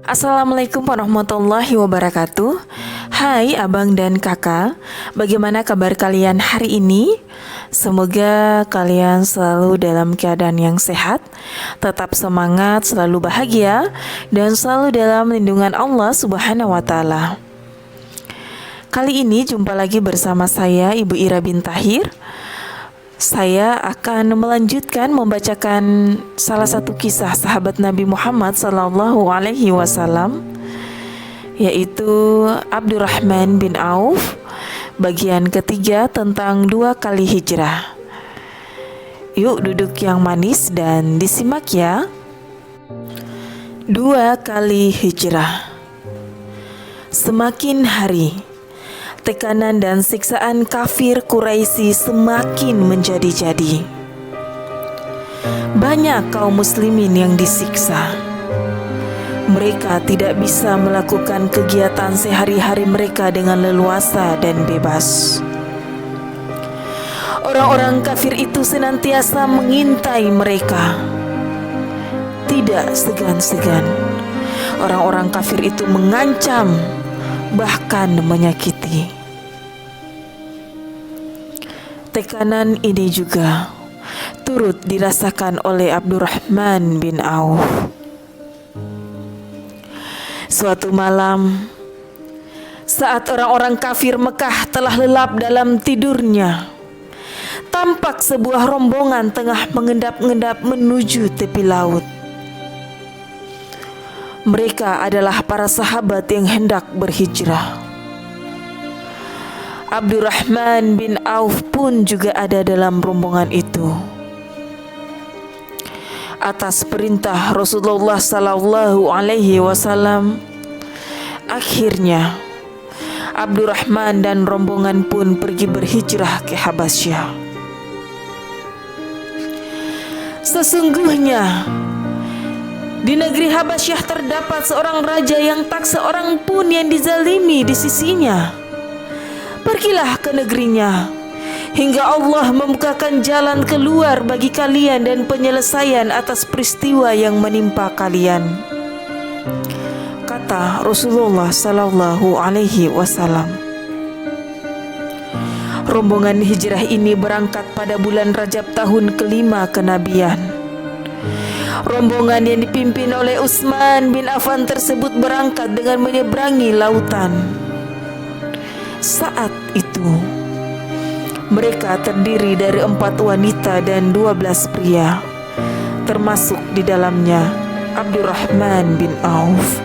Assalamualaikum warahmatullahi wabarakatuh. Hai abang dan kakak, bagaimana kabar kalian hari ini? Semoga kalian selalu dalam keadaan yang sehat, tetap semangat, selalu bahagia, dan selalu dalam lindungan Allah Subhanahu wa Ta'ala. Kali ini jumpa lagi bersama saya, Ibu Ira bin Tahir. Saya akan melanjutkan membacakan salah satu kisah sahabat Nabi Muhammad SAW, yaitu Abdurrahman bin Auf, bagian ketiga tentang 2 kali hijrah. Yuk duduk yang manis dan disimak ya. 2 kali hijrah. Semakin hari, tekanan dan siksaan kafir Quraisy semakin menjadi-jadi. Banyak kaum muslimin yang disiksa. Mereka tidak bisa melakukan kegiatan sehari-hari mereka dengan leluasa dan bebas. Orang-orang kafir itu senantiasa mengintai mereka. Tidak segan-segan, orang-orang kafir itu mengancam, bahkan menyakiti. Tekanan ini juga turut dirasakan oleh Abdurrahman bin Auf. Suatu malam, saat orang-orang kafir Mekah telah lelap dalam tidurnya, tampak sebuah rombongan tengah mengendap-endap menuju tepi laut. Mereka adalah para sahabat yang hendak berhijrah. Abdurrahman bin Auf pun juga ada dalam rombongan itu. Atas perintah Rasulullah SAW, akhirnya Abdurrahman dan rombongan pun pergi berhijrah ke Habasyah. Sesungguhnya di negeri Habasyah terdapat seorang raja yang tak seorang pun yang dizalimi di sisinya. Pergilah ke negerinya, hingga Allah membukakan jalan keluar bagi kalian dan penyelesaian atas peristiwa yang menimpa kalian, kata Rasulullah SAW. Rombongan hijrah ini berangkat pada bulan Rajab tahun ke-5 kenabian. Rombongan yang dipimpin oleh Utsman bin Affan tersebut berangkat dengan menyeberangi lautan. Saat itu mereka terdiri dari 4 wanita dan 12 pria, termasuk di dalamnya Abdurrahman bin Auf.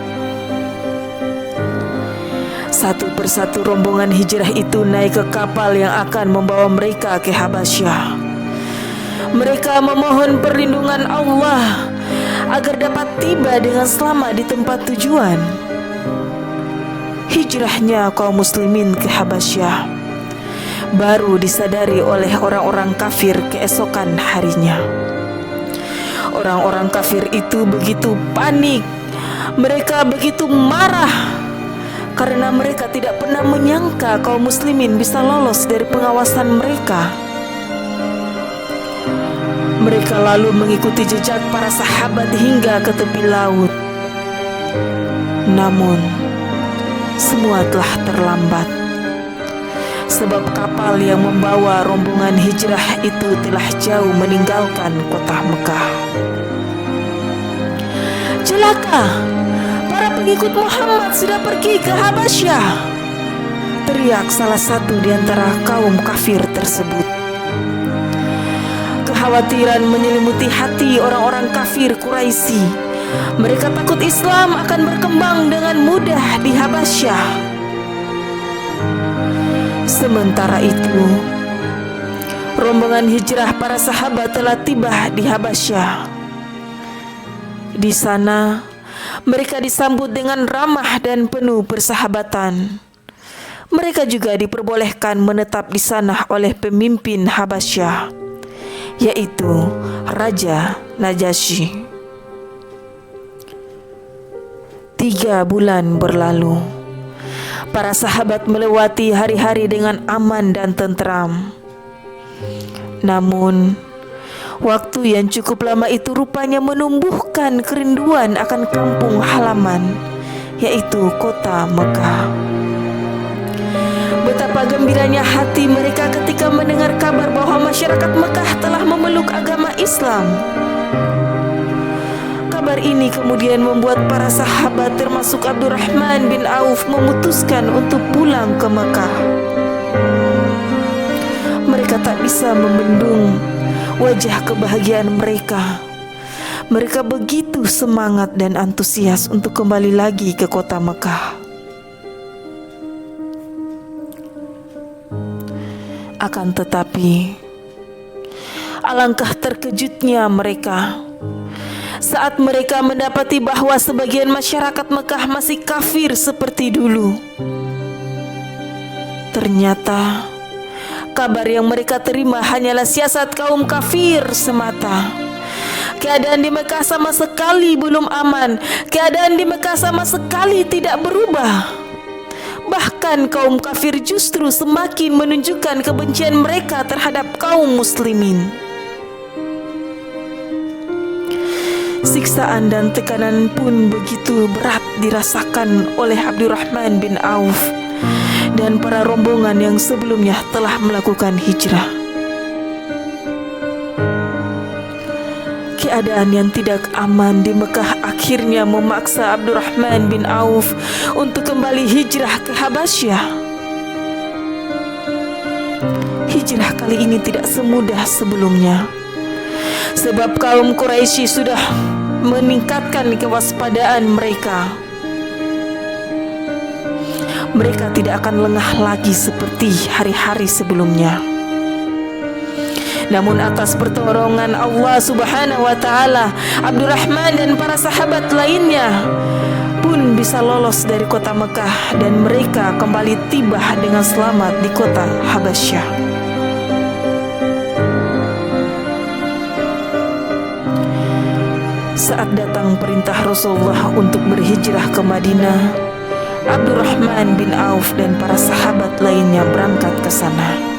Satu persatu rombongan hijrah itu naik ke kapal yang akan membawa mereka ke Habasyah. Mereka memohon perlindungan Allah agar dapat tiba dengan selamat di tempat tujuan. Hijrahnya kaum muslimin ke Habasyah baru disadari oleh orang-orang kafir keesokan harinya. Orang-orang kafir itu begitu panik, mereka begitu marah karena mereka tidak pernah menyangka kaum muslimin bisa lolos dari pengawasan mereka. Mereka lalu mengikuti jejak para sahabat hingga ke tepi laut. Namun semua telah terlambat, sebab kapal yang membawa rombongan hijrah itu telah jauh meninggalkan kota Mekah. Celaka, para pengikut Muhammad sudah pergi ke Habasyah, teriak salah satu di antara kaum kafir tersebut. Kekhawatiran menyelimuti hati orang-orang kafir Quraisy. Mereka takut Islam akan berkembang dengan mudah di Habasyah. Sementara itu, rombongan hijrah para sahabat telah tiba di Habasyah. Di sana, mereka disambut dengan ramah dan penuh persahabatan. Mereka juga diperbolehkan menetap di sana oleh pemimpin Habasyah, yaitu Raja Najasyi. 3 bulan berlalu. Para sahabat melewati hari-hari dengan aman dan tentram. Namun, waktu yang cukup lama itu rupanya menumbuhkan kerinduan akan kampung halaman yaitu kota Mekah. Betapa gembiranya hati mereka ketika mendengar kabar bahwa masyarakat Mekah telah memeluk agama Islam. Kabar ini kemudian membuat para sahabat termasuk Abdurrahman bin Auf memutuskan untuk pulang ke Mekah. Mereka tak bisa membendung wajah kebahagiaan mereka. Mereka begitu semangat dan antusias untuk kembali lagi ke kota Mekah. Akan tetapi, alangkah terkejutnya mereka saat mereka mendapati bahwa sebagian masyarakat Mekah masih kafir seperti dulu. Ternyata kabar yang mereka terima hanyalah siasat kaum kafir semata. Keadaan di Mekah sama sekali belum aman. Keadaan di Mekah sama sekali tidak berubah. Bahkan kaum kafir justru semakin menunjukkan kebencian mereka terhadap kaum muslimin. Siksaan dan tekanan pun begitu berat dirasakan oleh Abdurrahman bin Auf dan para rombongan yang sebelumnya telah melakukan hijrah. Keadaan yang tidak aman di Mekah akhirnya memaksa Abdurrahman bin Auf untuk kembali hijrah ke Habasyah. Hijrah kali ini tidak semudah sebelumnya, sebab kaum Quraisy sudah meningkatkan kewaspadaan mereka. Mereka tidak akan lengah lagi seperti hari-hari sebelumnya. Namun atas pertolongan Allah Subhanahu wa Ta'ala, Abdurrahman dan para sahabat lainnya pun bisa lolos dari kota Mekah dan mereka kembali tiba dengan selamat di kota Habasyah. Saat datang perintah Rasulullah untuk berhijrah ke Madinah, Abdurrahman bin Auf dan para sahabat lainnya berangkat ke sana.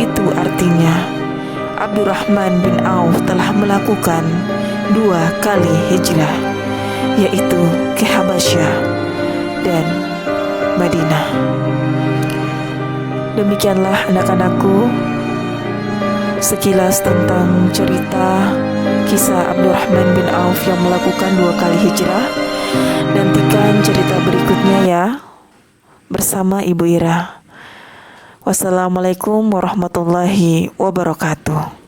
Itu artinya Abdurrahman bin Auf telah melakukan 2 kali hijrah, yaitu ke Habasyah dan Madinah. Demikianlah anak-anakku sekilas tentang cerita kisah Abdurrahman bin Auf yang melakukan 2 kali hijrah. Nantikan cerita berikutnya ya bersama Ibu Ira. Wassalamualaikum warahmatullahi wabarakatuh.